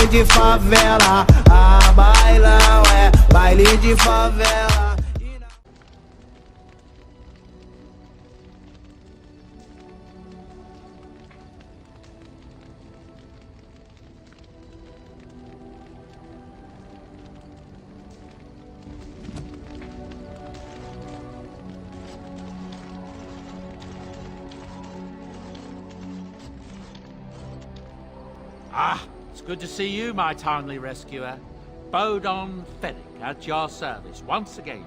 de favela. Ah, bailão é baile de favela. Ah, it's good to see you, my timely rescuer. Bodon Fennick at your service once again.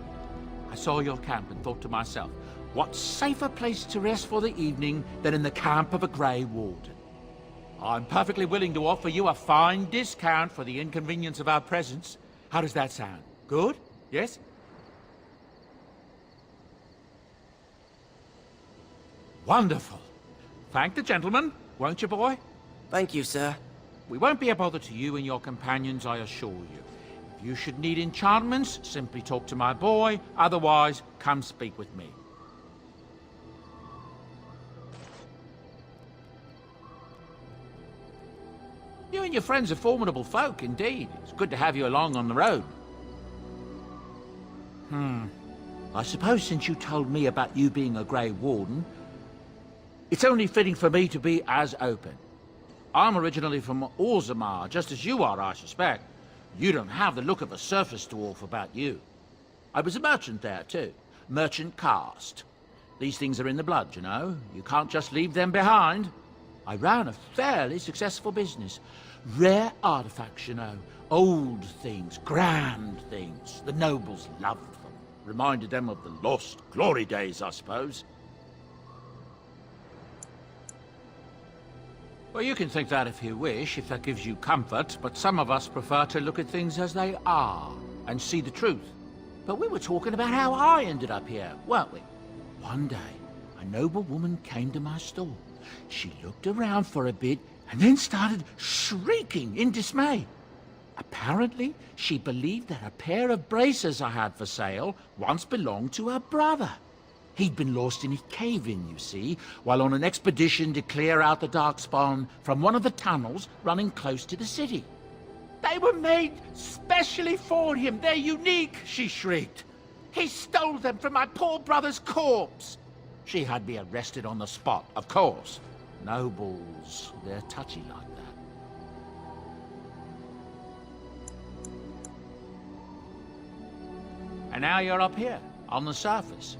I saw your camp and thought to myself, what safer place to rest for the evening than in the camp of a Grey Warden? I'm perfectly willing to offer you a fine discount for the inconvenience of our presence. How does that sound? Good? Yes? Wonderful. Thank the gentleman, won't you, boy? Thank you, sir. We won't be a bother to you and your companions, I assure you. If you should need enchantments, simply talk to my boy. Otherwise, come speak with me. You and your friends are formidable folk, indeed. It's good to have you along on the road. I suppose since you told me about you being a Grey Warden, it's only fitting for me to be as open. I'm originally from Orzammar, just as you are, I suspect. You don't have the look of a surface dwarf about you. I was a merchant there, too. Merchant caste. These things are in the blood, you know. You can't just leave them behind. I ran a fairly successful business. Rare artifacts, you know. Old things, grand things. The nobles loved them. Reminded them of the lost glory days, I suppose. Well, you can think that if you wish, if that gives you comfort, but some of us prefer to look at things as they are, and see the truth. But we were talking about how I ended up here, weren't we? One day, a noble woman came to my stall. She looked around for a bit, and then started shrieking in dismay. Apparently, she believed that a pair of braces I had for sale once belonged to her brother. He'd been lost in a cave-in, you see, while on an expedition to clear out the Darkspawn from one of the tunnels running close to the city. They were made specially for him. They're unique, she shrieked. He stole them from my poor brother's corpse. She had me arrested on the spot, of course. Nobles, they're touchy like that. And now you're up here, on the surface.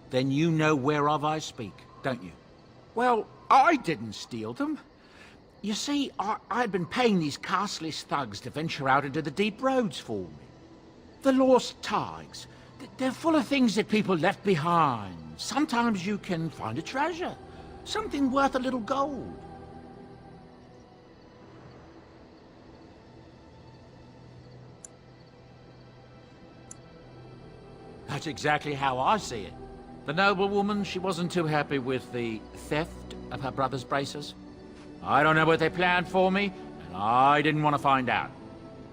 Then you know whereof I speak, don't you? Well, I didn't steal them. You see, I'd been paying these castless thugs to venture out into the deep roads for me. The lost tides, they're full of things that people left behind. Sometimes you can find a treasure, something worth a little gold. That's exactly how I see it. The noblewoman, she wasn't too happy with the theft of her brother's braces. I don't know what they planned for me, and I didn't want to find out.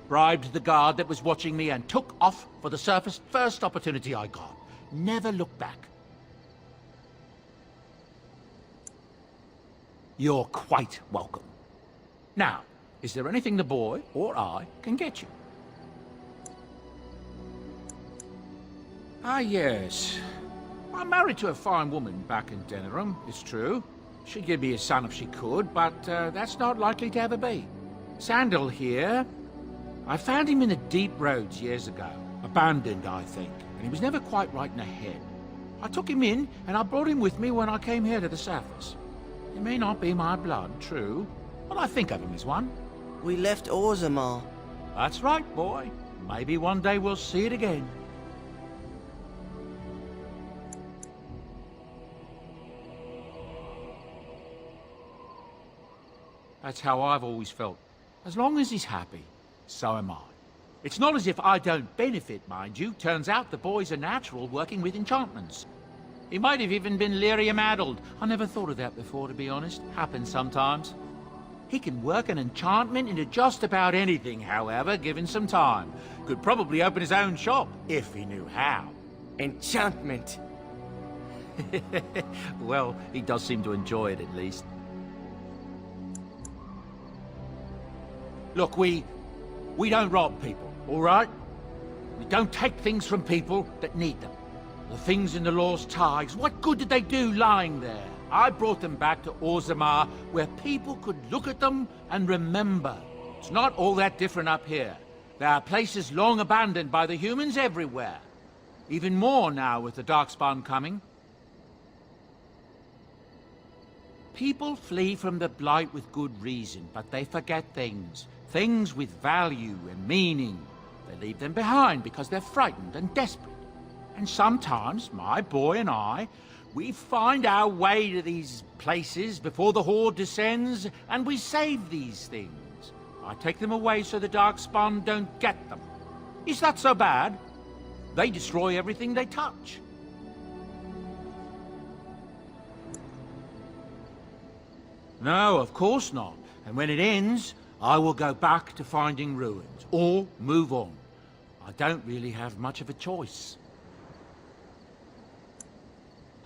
Bribed the guard that was watching me and took off for the surface first opportunity I got. Never looked back. You're quite welcome. Now, is there anything the boy or I can get you? Ah, yes. I'm married to a fine woman back in Denerim, it's true. She'd give me a son if she could, but that's not likely to ever be. Sandal here. I found him in the deep roads years ago. Abandoned, I think, and he was never quite right in the head. I took him in, and I brought him with me when I came here to the surface. He may not be my blood, true, but I think of him as one. We left Orzammar. That's right, boy. Maybe one day we'll see it again. That's how I've always felt. As long as he's happy, so am I. It's not as if I don't benefit, mind you. Turns out the boy's a natural working with enchantments. He might have even been lyrium-addled. I never thought of that before, to be honest. Happens sometimes. He can work an enchantment into just about anything, however, given some time. Could probably open his own shop, if he knew how. Enchantment. Well, he does seem to enjoy it, at least. Look, we don't rob people, all right? We don't take things from people that need them. The things in the Law's ties, what good did they do lying there? I brought them back to Orzammar, where people could look at them and remember. It's not all that different up here. There are places long abandoned by the humans everywhere. Even more now with the Darkspawn coming. People flee from the Blight with good reason, but they forget things. Things with value and meaning. They leave them behind because they're frightened and desperate. And sometimes, my boy and I, we find our way to these places before the Horde descends, and we save these things. I take them away so the Darkspawn don't get them. Is that so bad? They destroy everything they touch. No, of course not. And when it ends, I will go back to finding ruins, or move on. I don't really have much of a choice.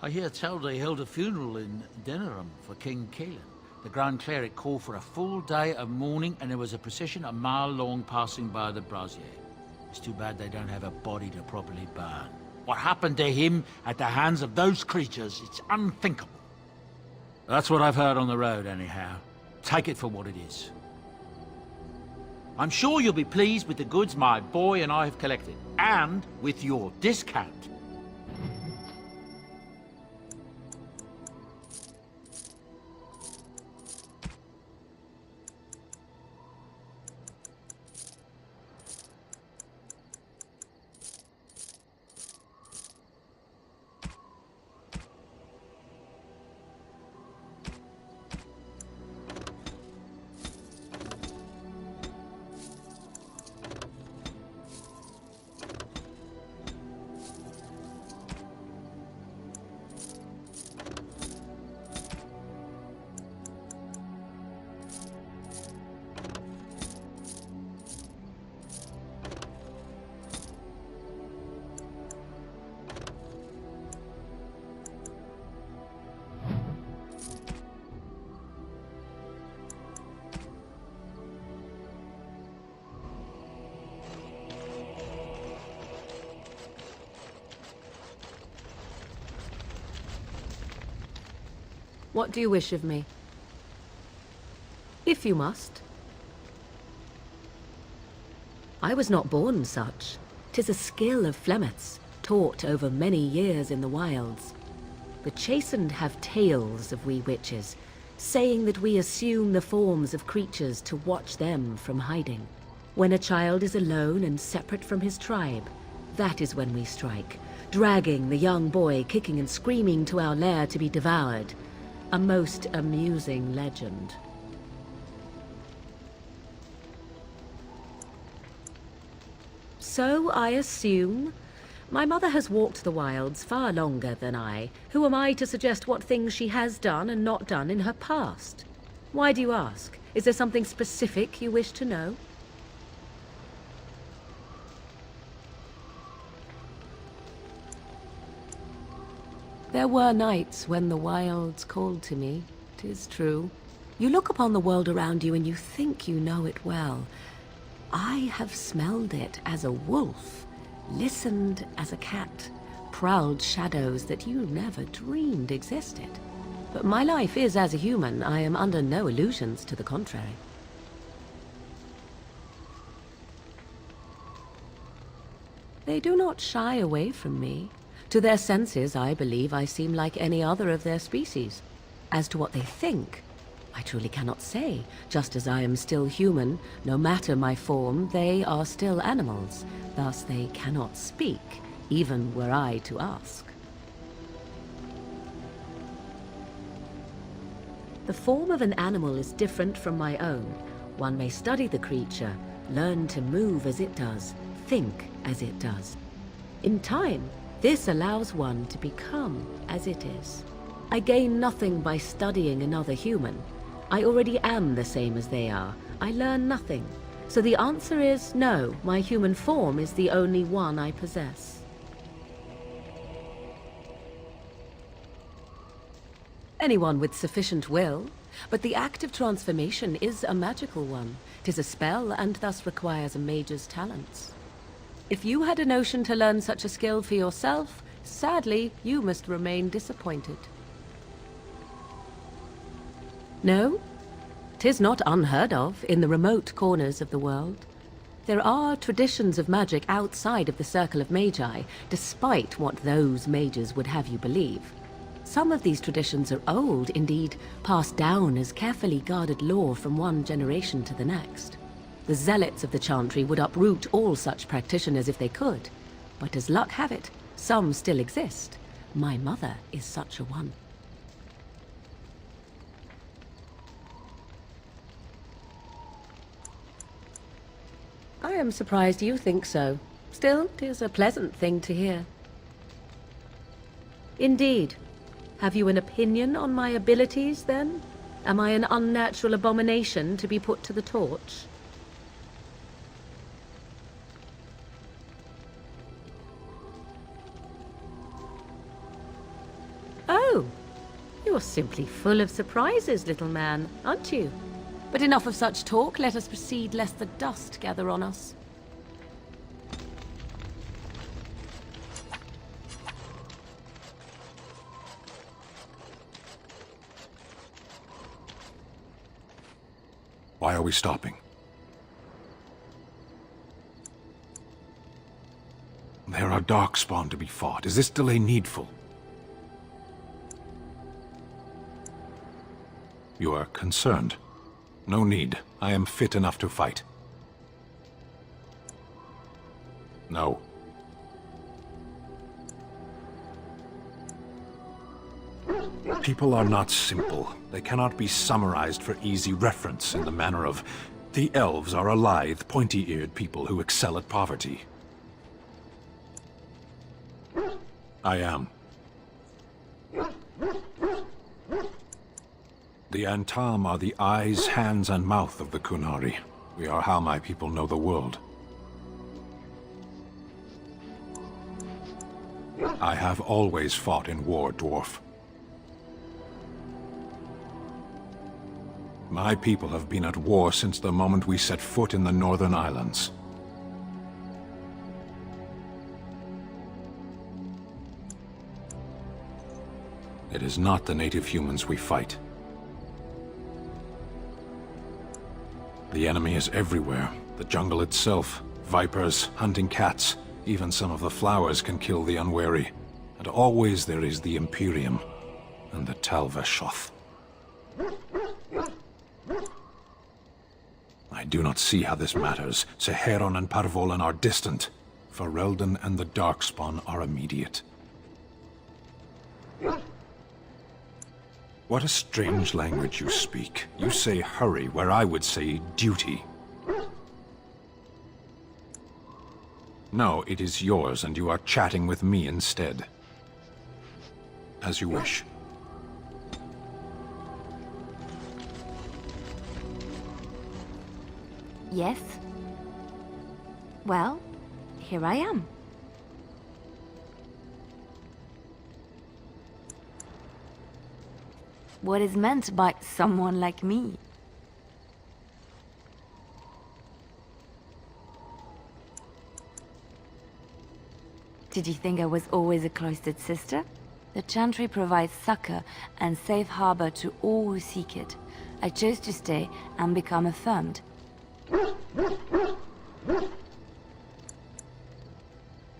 I hear tell they held a funeral in Denerim for King Caelan. The Grand Cleric called for a full day of mourning, and there was a procession a mile long passing by the brazier. It's too bad they don't have a body to properly burn. What happened to him at the hands of those creatures, it's unthinkable. That's what I've heard on the road, anyhow. Take it for what it is. I'm sure you'll be pleased with the goods my boy and I have collected, and with your discount. What do you wish of me? If you must. I was not born such. 'Tis a skill of Flemeth's, taught over many years in the wilds. The chastened have tales of we witches, saying that we assume the forms of creatures to watch them from hiding. When a child is alone and separate from his tribe, that is when we strike, dragging the young boy kicking and screaming to our lair to be devoured. A most amusing legend. So I assume. My mother has walked the wilds far longer than I. Who am I to suggest what things she has done and not done in her past? Why do you ask? Is there something specific you wish to know? There were nights when the wilds called to me, 'tis true. You look upon the world around you and you think you know it well. I have smelled it as a wolf, listened as a cat, prowled shadows that you never dreamed existed. But my life is as a human. I am under no illusions to the contrary. They do not shy away from me. To their senses, I believe I seem like any other of their species. As to what they think, I truly cannot say. Just as I am still human, no matter my form, they are still animals. Thus they cannot speak, even were I to ask. The form of an animal is different from my own. One may study the creature, learn to move as it does, think as it does. In time, this allows one to become as it is. I gain nothing by studying another human. I already am the same as they are. I learn nothing. So the answer is no, my human form is the only one I possess. Anyone with sufficient will. But the act of transformation is a magical one. 'Tis a spell, and thus requires a mage's talents. If you had a notion to learn such a skill for yourself, sadly, you must remain disappointed. No? 'Tis not unheard of in the remote corners of the world. There are traditions of magic outside of the circle of magi, despite what those mages would have you believe. Some of these traditions are old, indeed, passed down as carefully guarded lore from one generation to the next. The zealots of the Chantry would uproot all such practitioners if they could, but as luck have it, some still exist. My mother is such a one. I am surprised you think so. Still, 'tis a pleasant thing to hear. Indeed. Have you an opinion on my abilities, then? Am I an unnatural abomination to be put to the torch? Oh, you're simply full of surprises, little man, aren't you? But enough of such talk. Let us proceed, lest the dust gather on us. Why are we stopping? There are darkspawn to be fought. Is this delay needful? You are concerned. No need. I am fit enough to fight. No. People are not simple. They cannot be summarized for easy reference in the manner of, the elves are a lithe, pointy-eared people who excel at poverty. I am. The Antam are the eyes, hands, and mouth of the Kunari. We are how my people know the world. I have always fought in war, Dwarf. My people have been at war since the moment we set foot in the Northern Islands. It is not the native humans we fight. The enemy is everywhere. The jungle itself, vipers, hunting cats, even some of the flowers can kill the unwary. And always there is the Imperium and the Talvashoth. I do not see how this matters. Seheron and Parvolan are distant. Ferelden and the Darkspawn are immediate. What a strange language you speak. You say hurry, where I would say duty. No, it is yours, and you are chatting with me instead. As you wish. Yes? Well, here I am. What is meant by someone like me? Did you think I was always a cloistered sister? The Chantry provides succor and safe harbor to all who seek it. I chose to stay and become affirmed.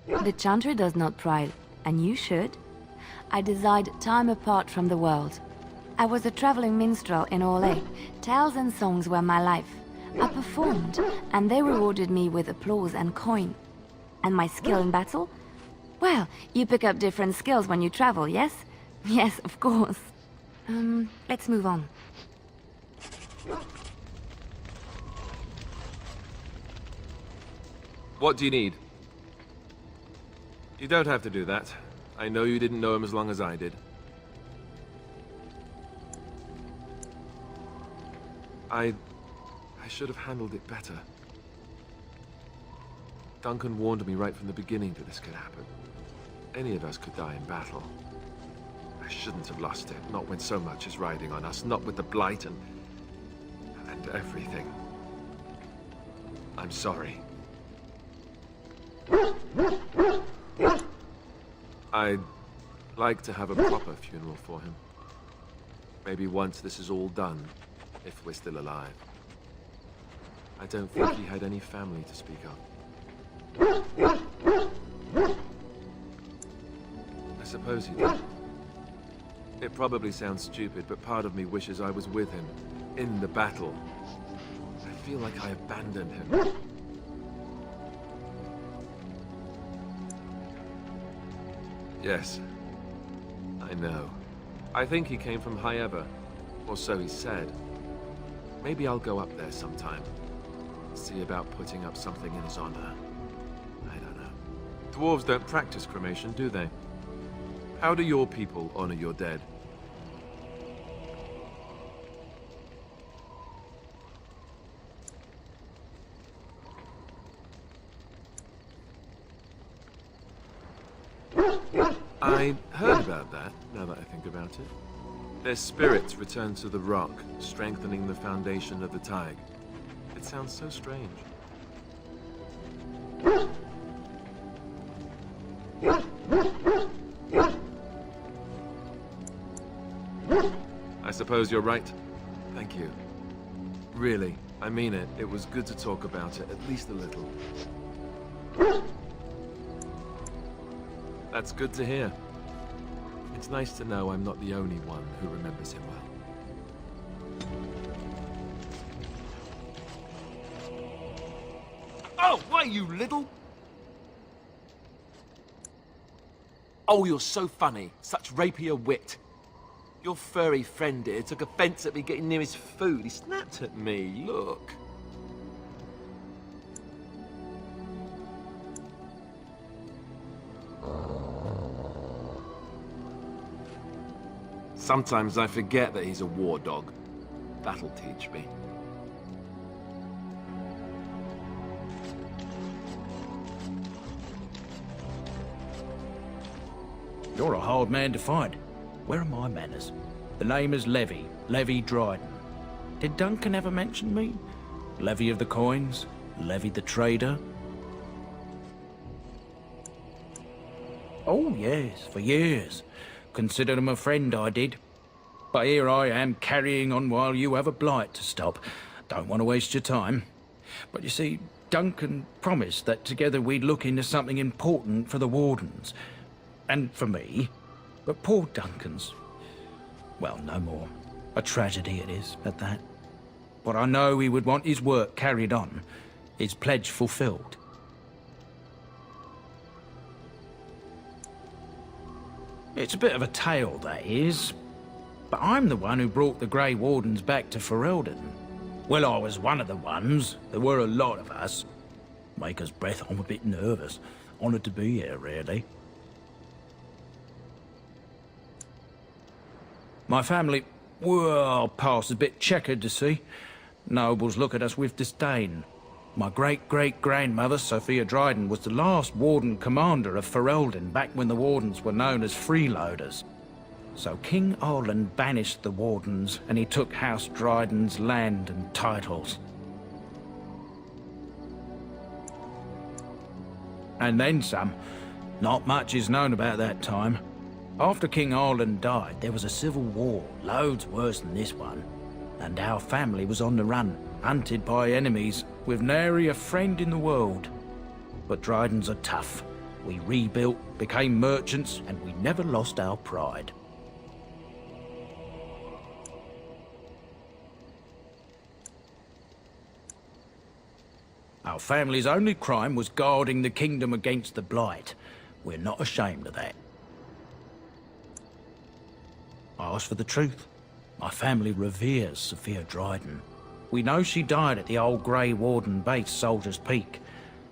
The Chantry does not pride, and you should. I desired time apart from the world. I was a traveling minstrel in Orlais. Tales and songs were my life. I performed, and they rewarded me with applause and coin. And my skill in battle? Well, you pick up different skills when you travel, yes? Yes, of course. Let's move on. What do you need? You don't have to do that. I know you didn't know him as long as I did. I should have handled it better. Duncan warned me right from the beginning that this could happen. Any of us could die in battle. I shouldn't have lost it. Not when so much is riding on us. Not with the blight and everything. I'm sorry. I'd like to have a proper funeral for him. Maybe once this is all done, if we're still alive. I don't think he had any family to speak of. I suppose he did. It probably sounds stupid, but part of me wishes I was with him, in the battle. I feel like I abandoned him. Yes, I know. I think he came from High Ever, or so he said. Maybe I'll go up there sometime. See about putting up something in his honor. I don't know. Dwarves don't practice cremation, do they? How do your people honor your dead? I heard about that, now that I think about it. Their spirits return to the rock, strengthening the foundation of the Tig. It sounds so strange. I suppose you're right. Thank you. Really, I mean it. It was good to talk about it, at least a little. That's good to hear. It's nice to know I'm not the only one who remembers him well. Oh, why, you little... Oh, you're so funny. Such rapier wit. Your furry friend here took offense at me getting near his food. He snapped at me. Look. Sometimes I forget that he's a war dog. That'll teach me. You're a hard man to find. Where are my manners? The name is Levy Dryden. Did Duncan ever mention me? Levy of the coins? Levy the trader? Oh, yes, for years. Considered him a friend, I did. But here I am carrying on while you have a blight to stop. Don't want to waste your time. But you see, Duncan promised that together we'd look into something important for the Wardens. And for me. But poor Duncan's... well, no more. A tragedy it is, at that. But I know he would want his work carried on. His pledge fulfilled. It's a bit of a tale, that is. But I'm the one who brought the Grey Wardens back to Ferelden. Well, I was one of the ones. There were a lot of us. Maker's breath, I'm a bit nervous. Honoured to be here, really. My family, well, past a bit checkered, to see. Nobles look at us with disdain. My great-great-grandmother, Sophia Dryden, was the last Warden commander of Ferelden back when the Wardens were known as freeloaders. So King Arland banished the Wardens, and he took House Dryden's land and titles. And then some. Not much is known about that time. After King Arland died, there was a civil war, loads worse than this one. And our family was on the run, hunted by enemies, with nary a friend in the world. But Drydens are tough. We rebuilt, became merchants, and we never lost our pride. Our family's only crime was guarding the kingdom against the blight. We're not ashamed of that. I ask for the truth. My family reveres Sophia Dryden. We know she died at the old Grey Warden base, Soldier's Peak.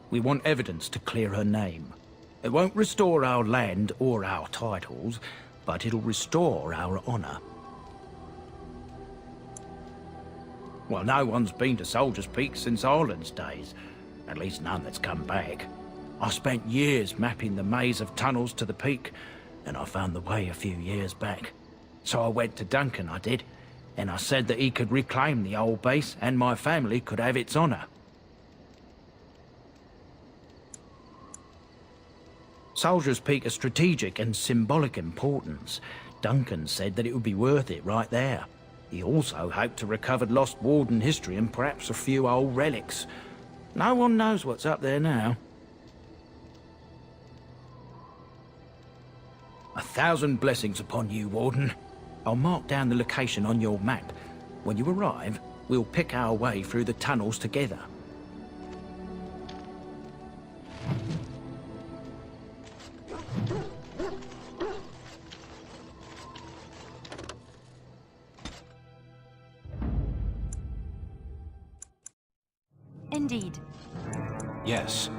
We want evidence to clear her name. It won't restore our land or our titles, but it'll restore our honor. Well, no one's been to Soldier's Peak since Arland's days. At least none that's come back. I spent years mapping the maze of tunnels to the peak, and I found the way a few years back. So I went to Duncan, I did, and I said that he could reclaim the old base and my family could have its honour. Soldiers Peak a strategic and symbolic importance. Duncan said that it would be worth it right there. He also hoped to recover lost Warden history and perhaps a few old relics. No one knows what's up there now. 1,000 blessings upon you, Warden. I'll mark down the location on your map. When you arrive, we'll pick our way through the tunnels together. Indeed. Yes.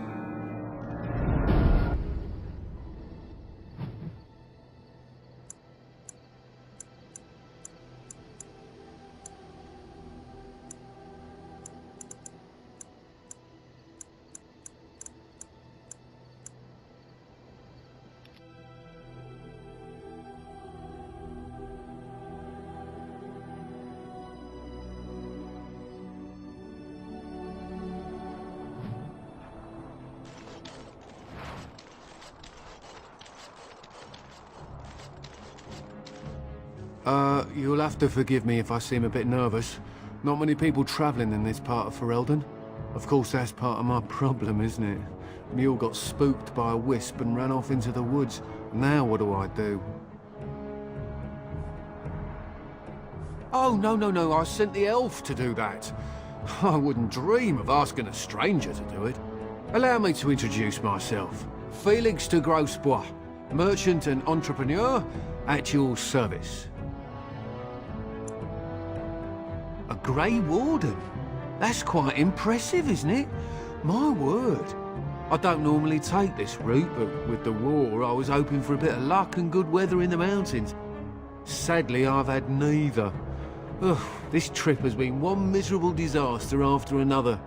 You'll have to forgive me if I seem a bit nervous. Not many people travelling in this part of Ferelden. Of course, that's part of my problem, isn't it? Mule got spooked by a wisp and ran off into the woods. Now what do I do? Oh, no, I sent the elf to do that. I wouldn't dream of asking a stranger to do it. Allow me to introduce myself. Felix de Grosbois, merchant and entrepreneur at your service. A Grey Warden? That's quite impressive, isn't it? My word. I don't normally take this route, but with the war, I was hoping for a bit of luck and good weather in the mountains. Sadly, I've had neither. Ugh, this trip has been one miserable disaster after another.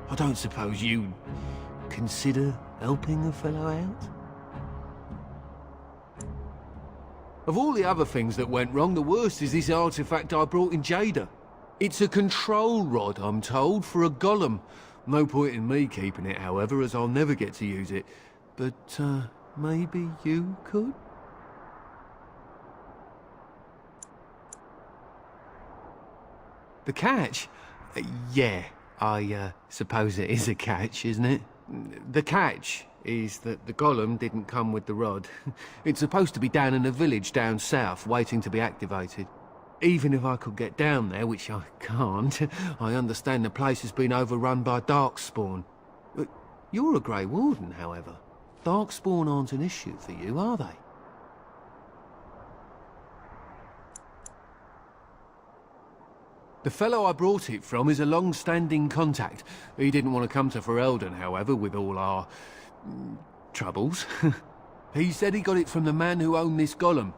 I don't suppose you'd consider helping a fellow out? Of all the other things that went wrong, the worst is this artifact I brought in Jada. It's a control rod, I'm told, for a golem. No point in me keeping it, however, as I'll never get to use it. But, maybe you could? The catch? Yeah, I suppose it is a catch, isn't it? The catch is that the golem didn't come with the rod. It's supposed to be down in a village down south, waiting to be activated. Even if I could get down there, which I can't, I understand the place has been overrun by Darkspawn. You're a Grey Warden, however. Darkspawn aren't an issue for you, are they? The fellow I brought it from is a long-standing contact. He didn't want to come to Ferelden, however, with all our troubles. He said he got it from the man who owned this golem.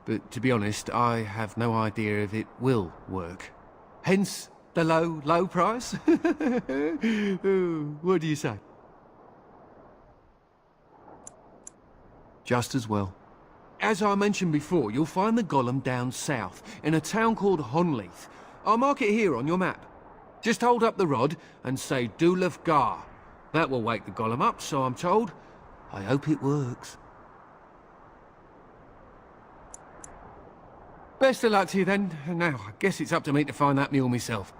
But to be honest, I have no idea if it will work. Hence the low price. What do you say? Just as well. As I mentioned before, you'll find the golem down south, in a town called Honleith. I'll mark it here on your map. Just hold up the rod and say Dulaf Gar. That will wake the golem up, so I'm told. I hope it works. Best of luck to you then. Now, I guess it's up to me to find that mule myself.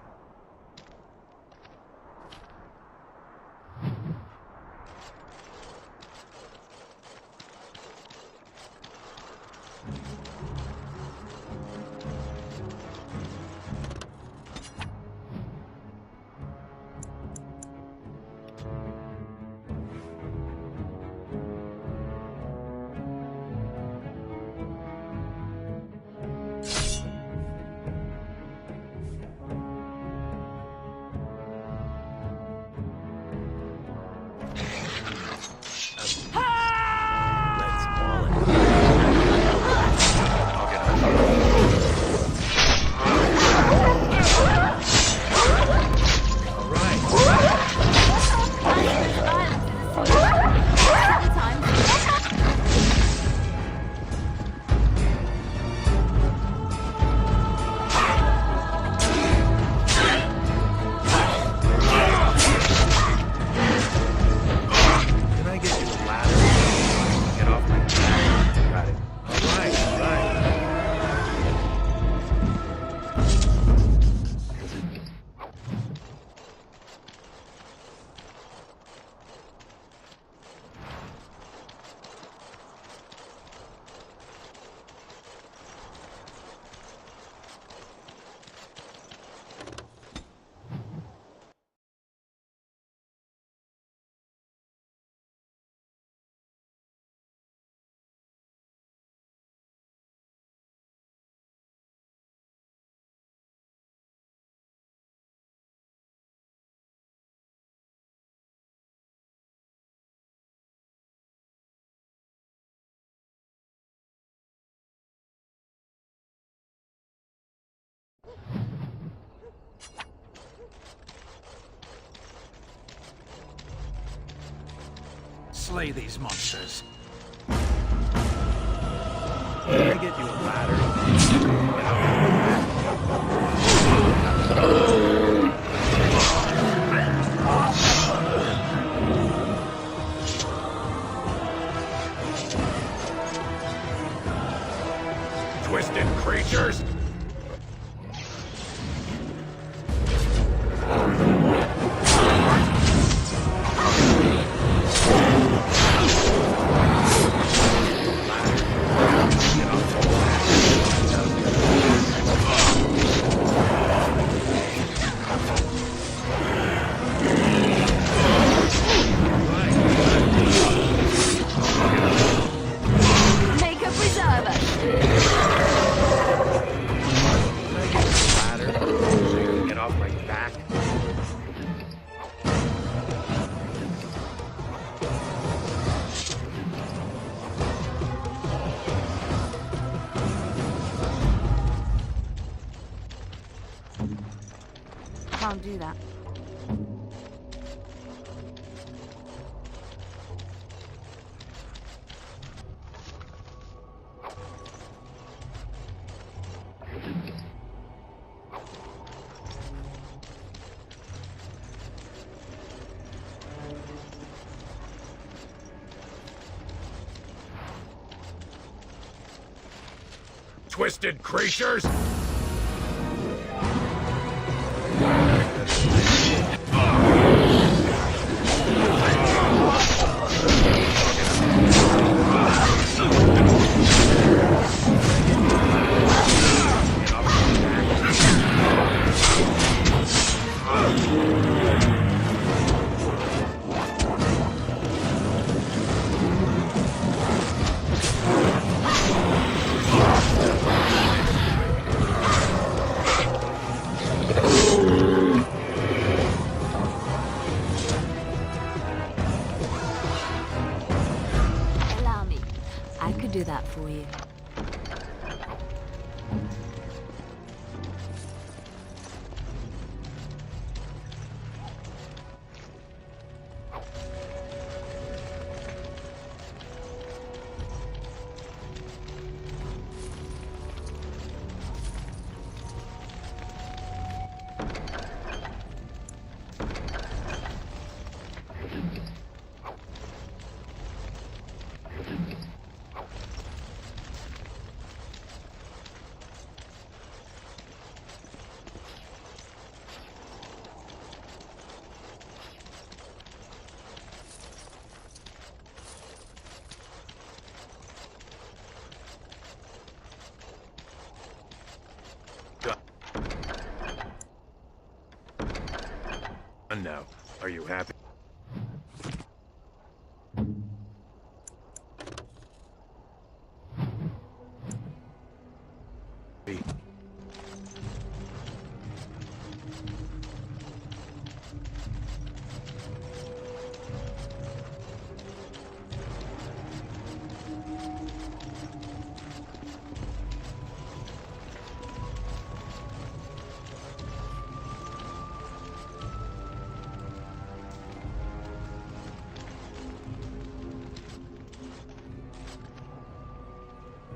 slay these monsters. Let me get you a ladder. Twisted creatures! Make a preserver. Ladder. So you can get off my back. Can't do that. Twisted creatures! Allow me. I could do that for you. And now, are you happy?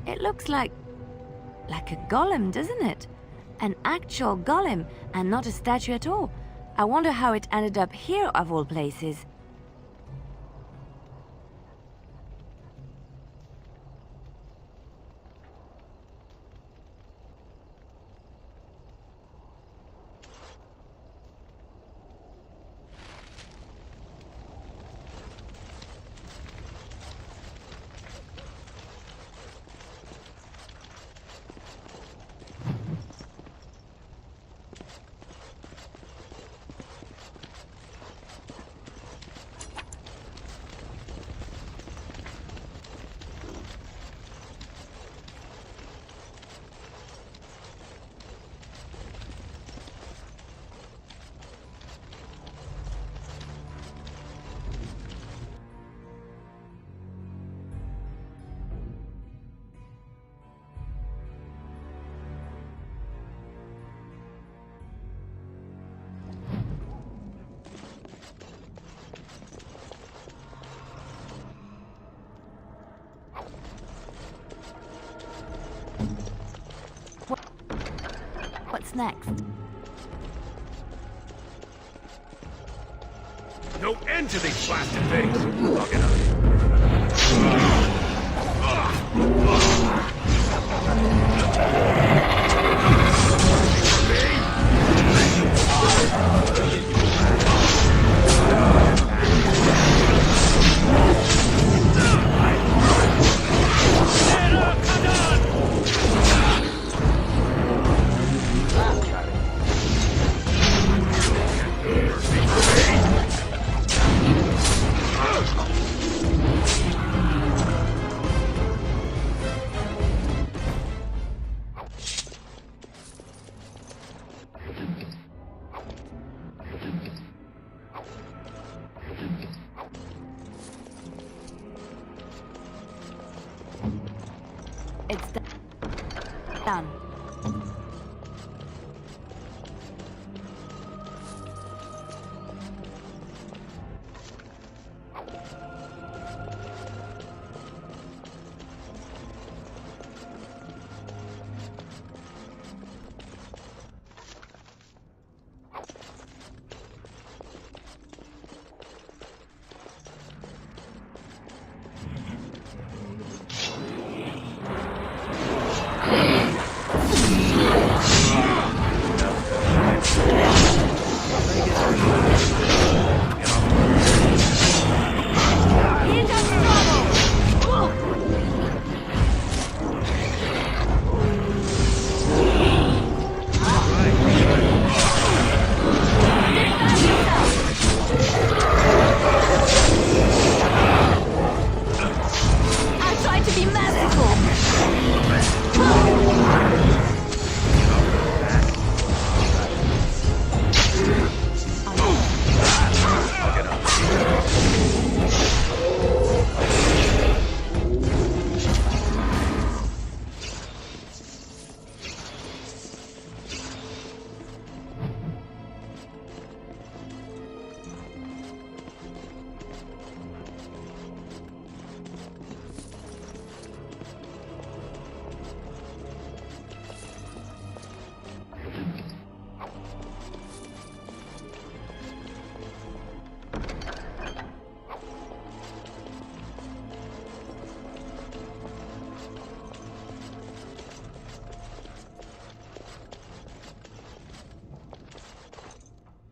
It looks like a golem, doesn't it? An actual golem, and not a statue at all. I wonder how it ended up here, of all places. What's next? No end to these blasted things! I'll get up. It's done.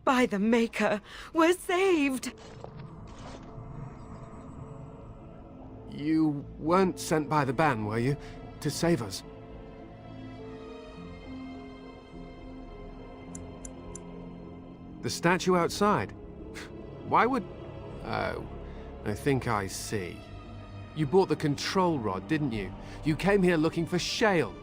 By the Maker, we're saved! You weren't sent by the ban, were you? To save us? The statue outside? Why would... Oh, I think I see. You bought the control rod, didn't you? You came here looking for shale.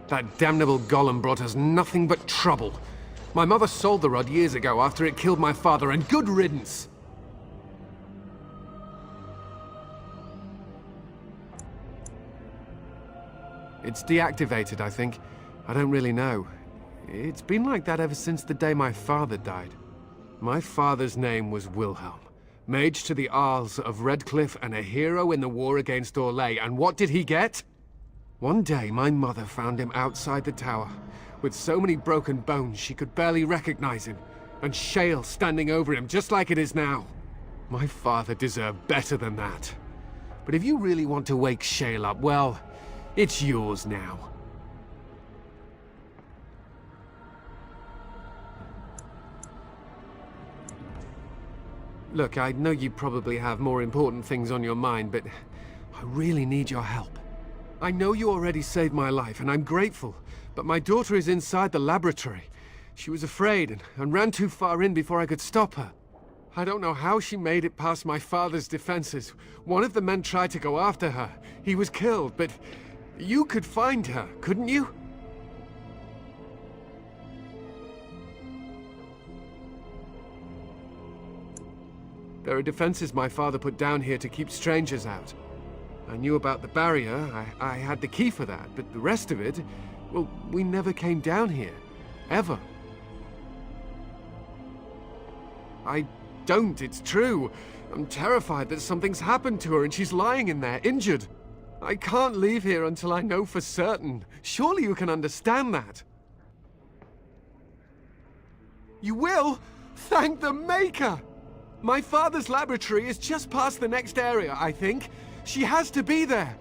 That damnable golem brought us nothing but trouble. My mother sold the rod years ago after it killed my father, and good riddance! It's deactivated, I think. I don't really know. It's been like that ever since the day my father died. My father's name was Wilhelm, mage to the Arls of Redcliffe and a hero in the war against Orlais, and what did he get? One day, my mother found him outside the tower, with so many broken bones she could barely recognize him, and shale standing over him just like it is now. My father deserved better than that. But if you really want to wake shale up, well, it's yours now. Look, I know you probably have more important things on your mind, but I really need your help. I know you already saved my life, and I'm grateful, but my daughter is inside the laboratory. She was afraid and ran too far in before I could stop her. I don't know how she made it past my father's defenses. One of the men tried to go after her. He was killed, but you could find her, couldn't you? There are defenses my father put down here to keep strangers out. I knew about the barrier, I had the key for that, but the rest of it, well, we never came down here. Ever. I don't, it's true. I'm terrified that something's happened to her and she's lying in there, injured. I can't leave here until I know for certain. Surely you can understand that. You will? Thank the Maker! My father's laboratory is just past the next area, I think. She has to be there.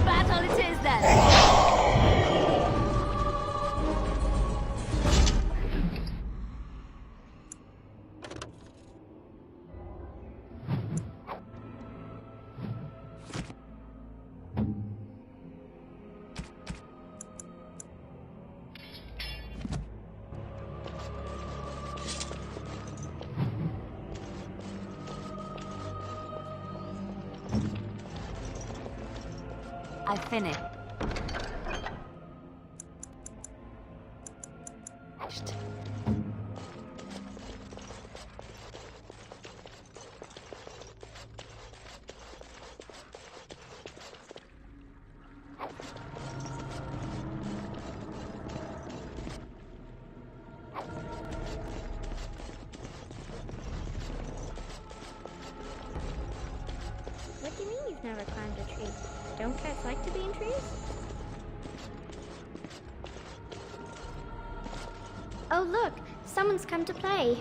Battle it is then! I finished. What do you mean you've never climbed a tree? Don't cats like to be in trees? Oh look, someone's come to play.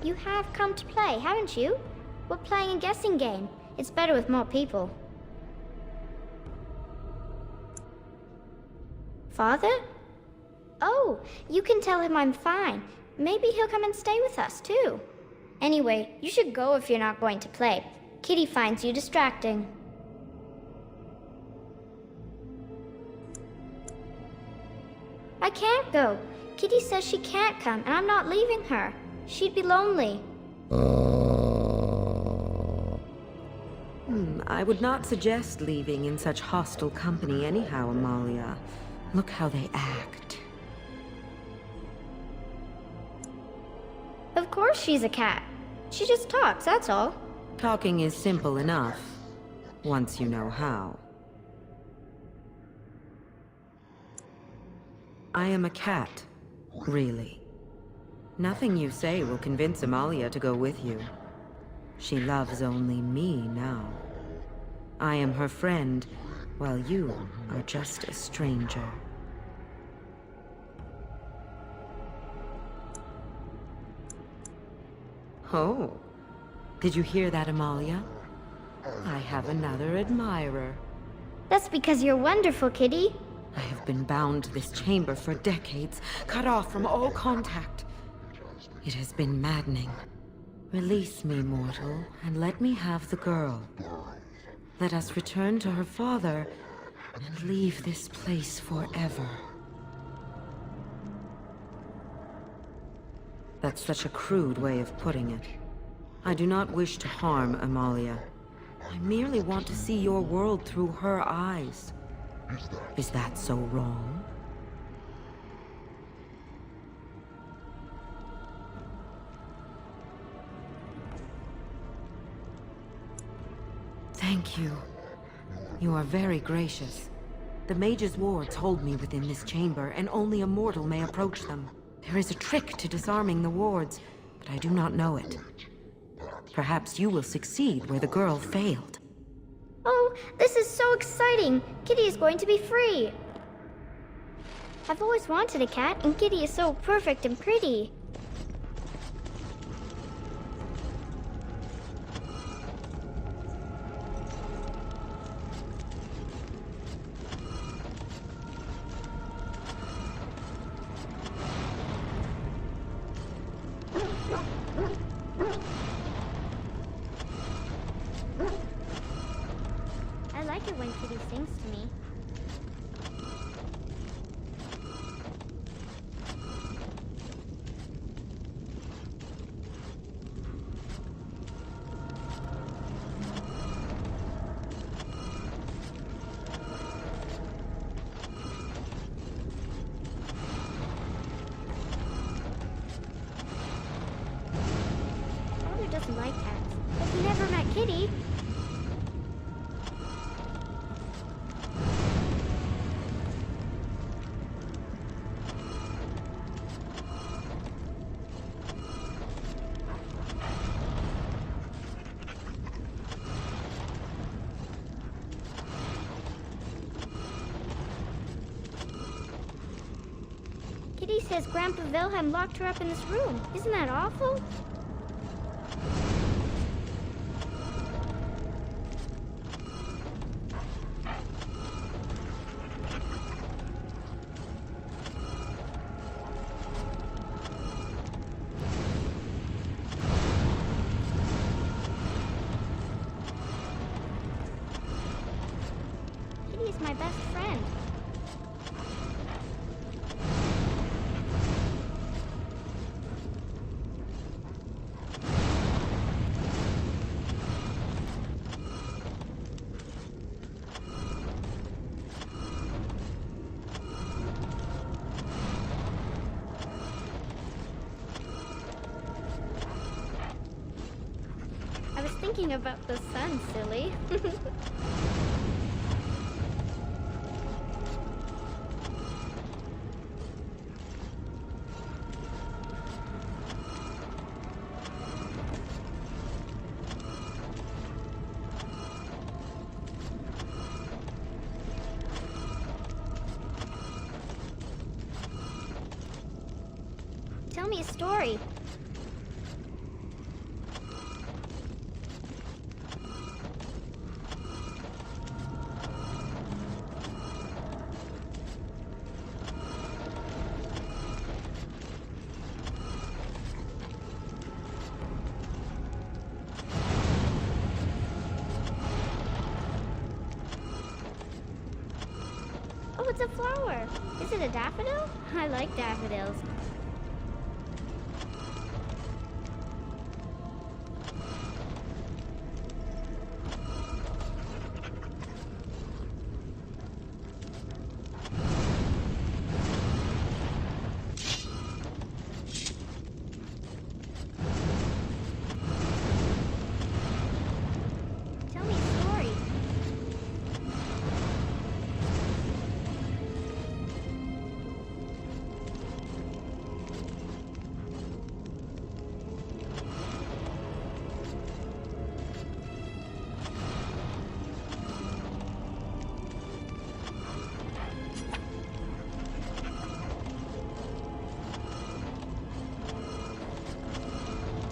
You have come to play, haven't you? We're playing a guessing game. It's better with more people. Father? Oh, you can tell him I'm fine. Maybe he'll come and stay with us too. Anyway, you should go if you're not going to play. Kitty finds you distracting. I can't go. Kitty says she can't come, and I'm not leaving her. She'd be lonely. I would not suggest leaving in such hostile company anyhow, Amalia. Look how they act. Of course she's a cat. She just talks, that's all. Talking is simple enough, once you know how. I am a cat, really. Nothing you say will convince Amalia to go with you. She loves only me now. I am her friend, while you are just a stranger. Oh, did you hear that, Amalia? I have another admirer. That's because you're wonderful, Kitty. I have been bound to this chamber for decades, cut off from all contact. It has been maddening. Release me, mortal, and let me have the girl. Let us return to her father and leave this place forever. That's such a crude way of putting it. I do not wish to harm Amalia. I merely want to see your world through her eyes. Is that so wrong? Thank you. You are very gracious. The mage's wards hold me within this chamber, and only a mortal may approach them. There is a trick to disarming the wards, but I do not know it. Perhaps you will succeed where the girl failed. Oh, this is so exciting! Kitty is going to be free! I've always wanted a cat, and Kitty is so perfect and pretty. like it when Kitty sings to me. Father doesn't like cats, but he never met Kitty. Kitty says Grandpa Wilhelm locked her up in this room. Isn't that awful? Kitty is my best friend. I was thinking about the sun, silly. Tell me a story. Oh, it's a flower. Is it a daffodil? I like daffodils. Tell me a story.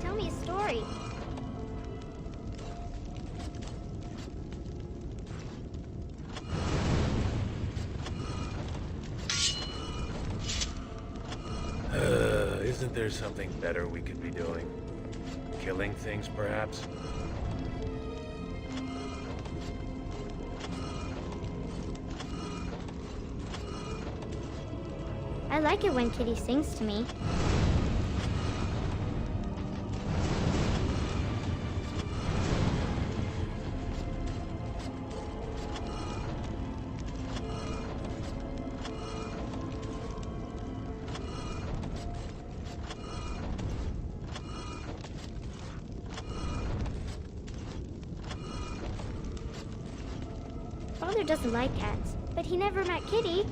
Tell me a story. Isn't there something better we could be doing? Killing things, perhaps? I like it when Kitty sings to me. Father doesn't like cats, but he never met Kitty.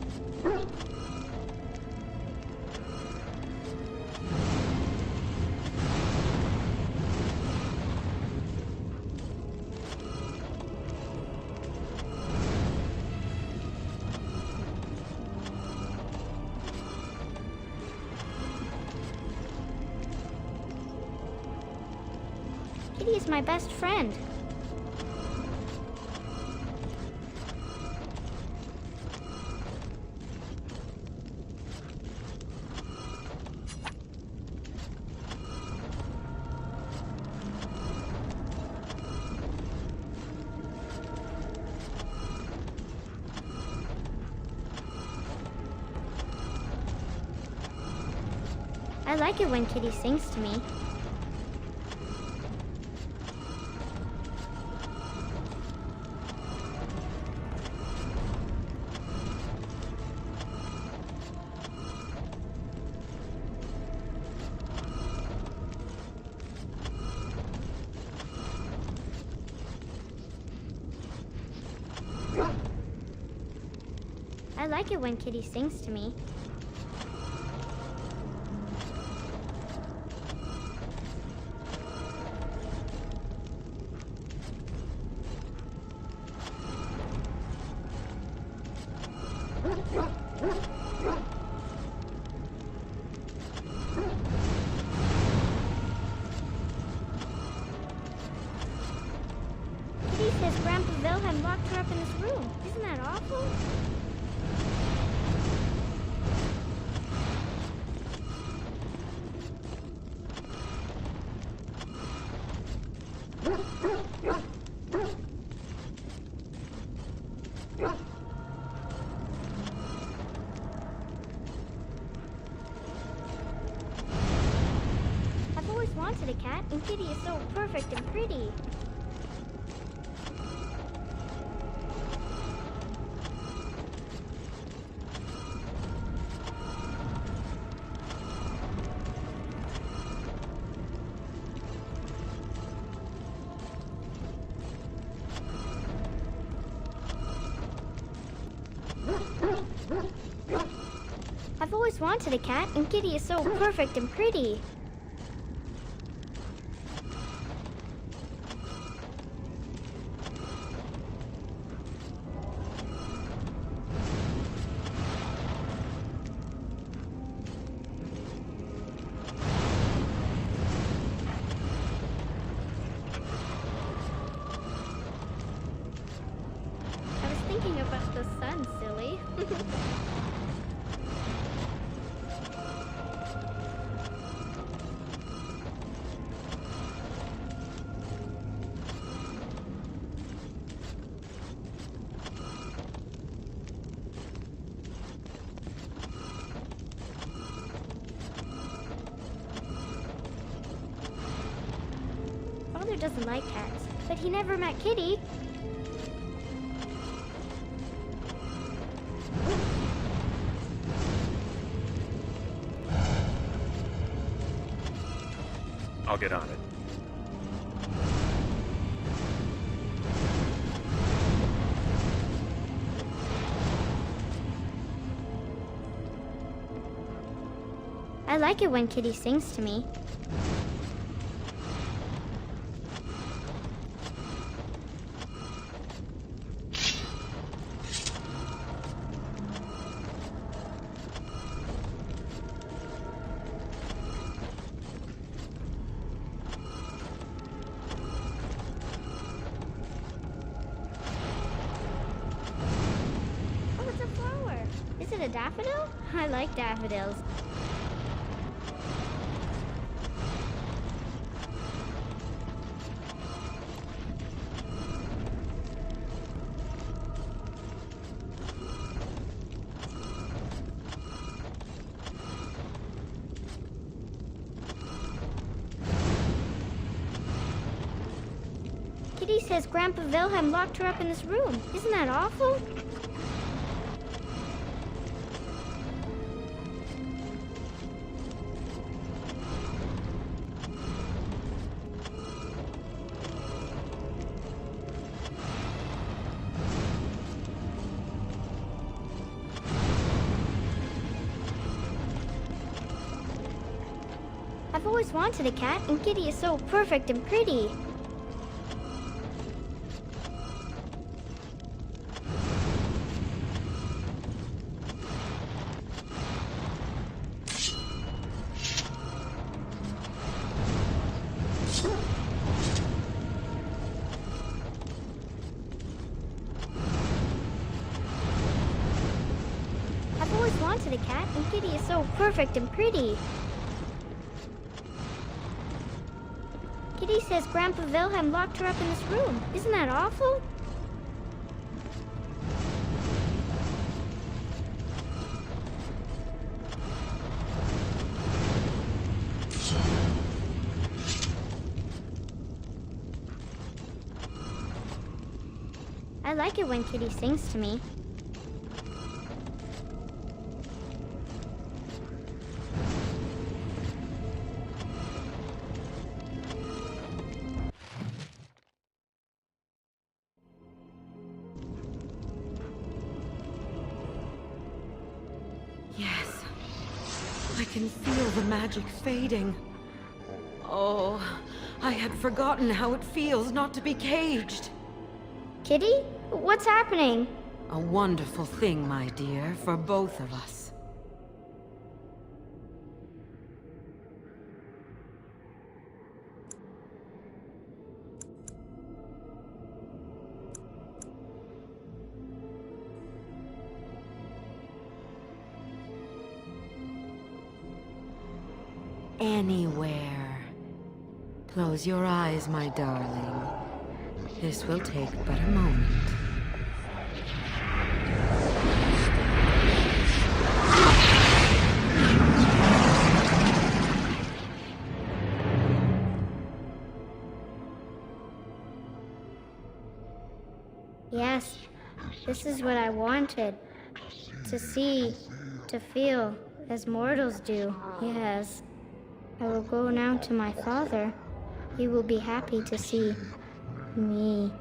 Kitty is my best friend. I like it when Kitty sings to me. I like it when Kitty sings to me. Kitty says Grandpa Wilhelm locked her up in his room. Isn't that awful? I've always wanted a cat, and Kitty is so perfect and pretty. I've always wanted a cat, and Kitty is so perfect and pretty. I was thinking about the sun, silly. Father doesn't like cats, but he never met Kitty. I'll get on it. I like it when Kitty sings to me. Oh, it's a flower. Is it a daffodil? I like daffodils. Kitty says Grandpa Wilhelm locked her up in his room. Isn't that awful? I've always wanted a cat, and Kitty is so perfect and pretty. I've always wanted a cat, and Kitty is so perfect and pretty. Kitty says Grandpa Wilhelm locked her up in his room. Isn't that awful? I like it when Kitty sings to me. Yes. I can feel the magic fading. Oh, I had forgotten how it feels not to be caged. Kitty? What's happening? A wonderful thing, my dear, for both of us. Anywhere. Close your eyes, my darling. This will take but a moment. Yes, this is what I wanted. To see, to feel, as mortals do, yes. I will go now to my father. He will be happy to see me.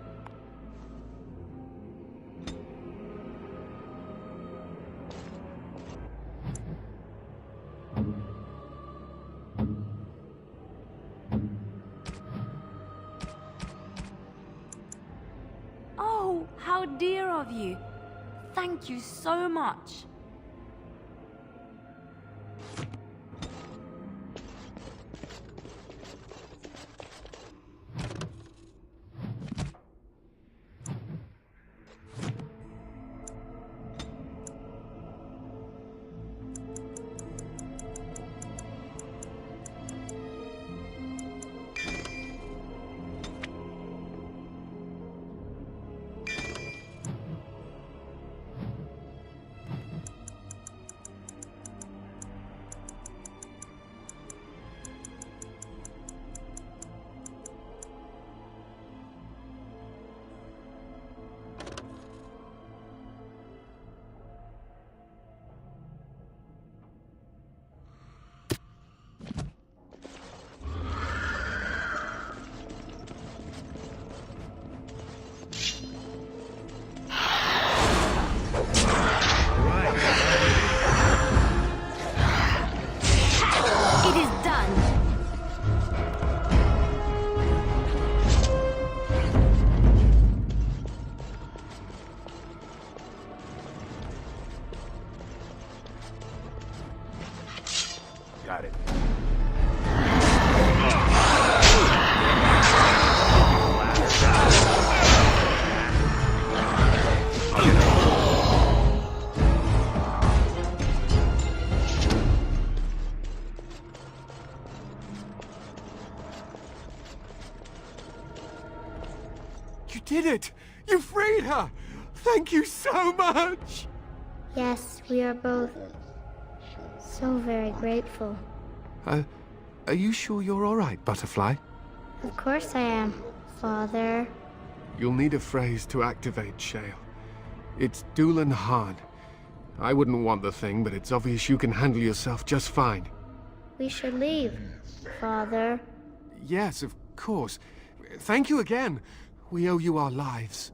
Oh, how dear of you. Thank you so much. Got it. You did it! You freed her! Thank you so much! Yes, we are both so very grateful. Are you sure you're all right, Butterfly? Of course I am, Father. You'll need a phrase to activate Shale. It's Doolan Han. I wouldn't want the thing, but it's obvious you can handle yourself just fine. We should leave, Father. Yes, of course. Thank you again. We owe you our lives.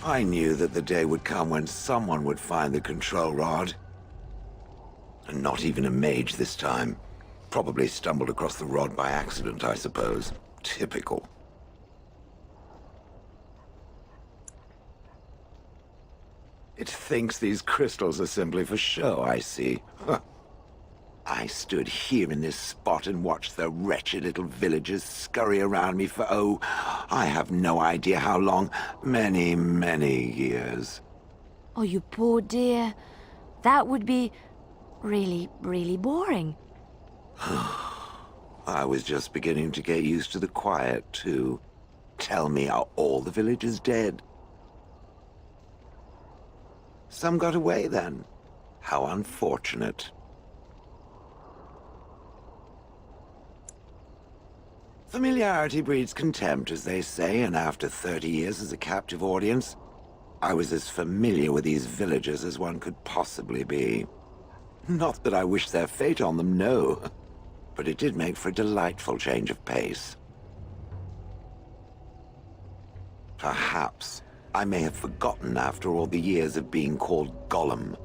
I knew that the day would come when someone would find the control rod. And not even a mage this time. Probably stumbled across the rod by accident, I suppose. Typical. It thinks these crystals are simply for show, I see. Huh. I stood here in this spot and watched the wretched little villagers scurry around me for, oh, I have no idea how long. Many, many years. Oh, you poor dear. That would be really, really boring. I was just beginning to get used to the quiet, too. Tell me, are all the villagers dead? Some got away, then. How unfortunate. Familiarity breeds contempt, as they say, and after 30 years as a captive audience, I was as familiar with these villagers as one could possibly be. Not that I wish their fate on them, no. But it did make for a delightful change of pace. Perhaps I may have forgotten after all the years of being called Gollum.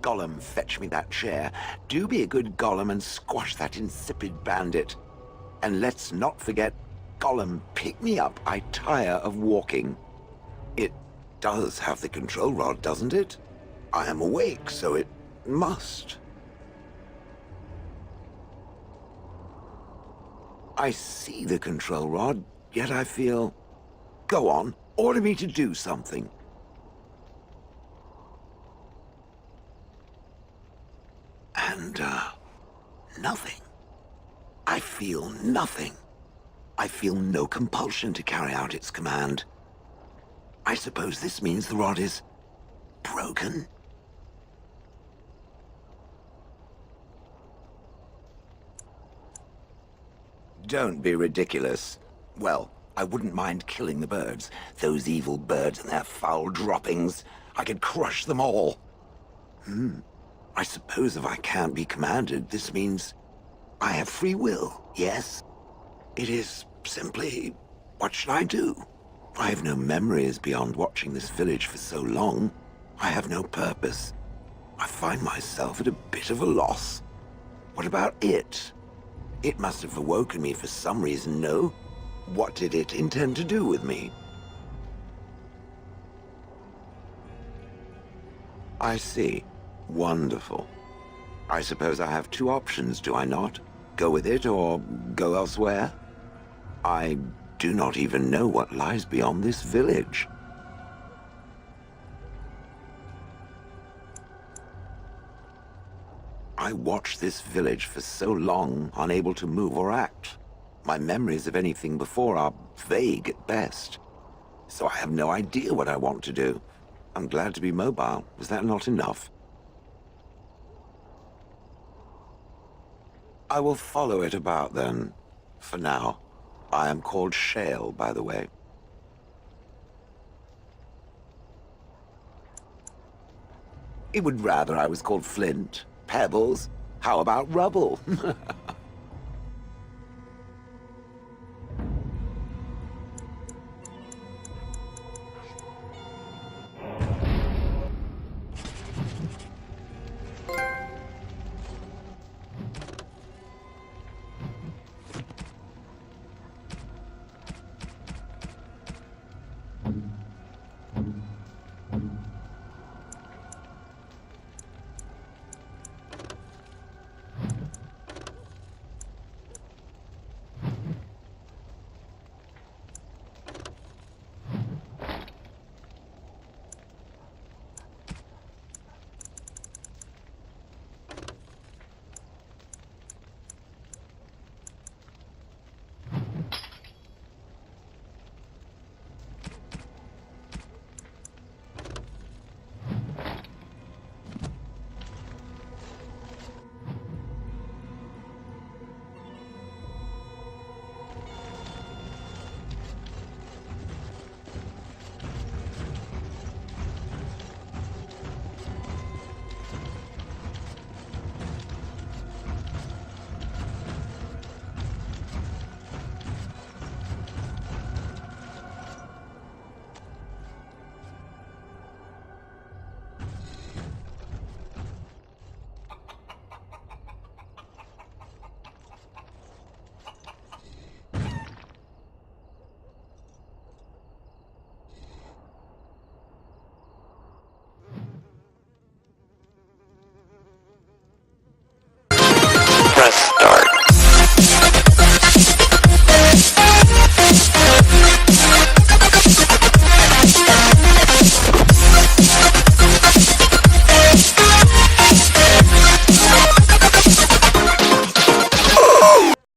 Gollum, fetch me that chair. Do be a good Gollum and squash that insipid bandit. And let's not forget, Gollum, pick me up. I tire of walking. It does have the control rod, doesn't it? I am awake, so it must. I see the control rod, yet I feel... Go on, order me to do something. And, nothing. I feel nothing. I feel no compulsion to carry out its command. I suppose this means the rod is... broken? Don't be ridiculous. Well, I wouldn't mind killing the birds. Those evil birds and their foul droppings. I could crush them all. I suppose if I can't be commanded, this means I have free will, yes? It is simply, what should I do? I have no memories beyond watching this village for so long. I have no purpose. I find myself at a bit of a loss. What about it? It must have awoken me for some reason, no? What did it intend to do with me? I see. Wonderful. I suppose I have two options, do I not? Go with it or go elsewhere? I do not even know what lies beyond this village. I watched this village for so long, unable to move or act. My memories of anything before are vague at best. So I have no idea what I want to do. I'm glad to be mobile. Was that not enough? I will follow it about then. For now. I am called Shale, by the way. It would rather I was called Flint. Pebbles? How about rubble?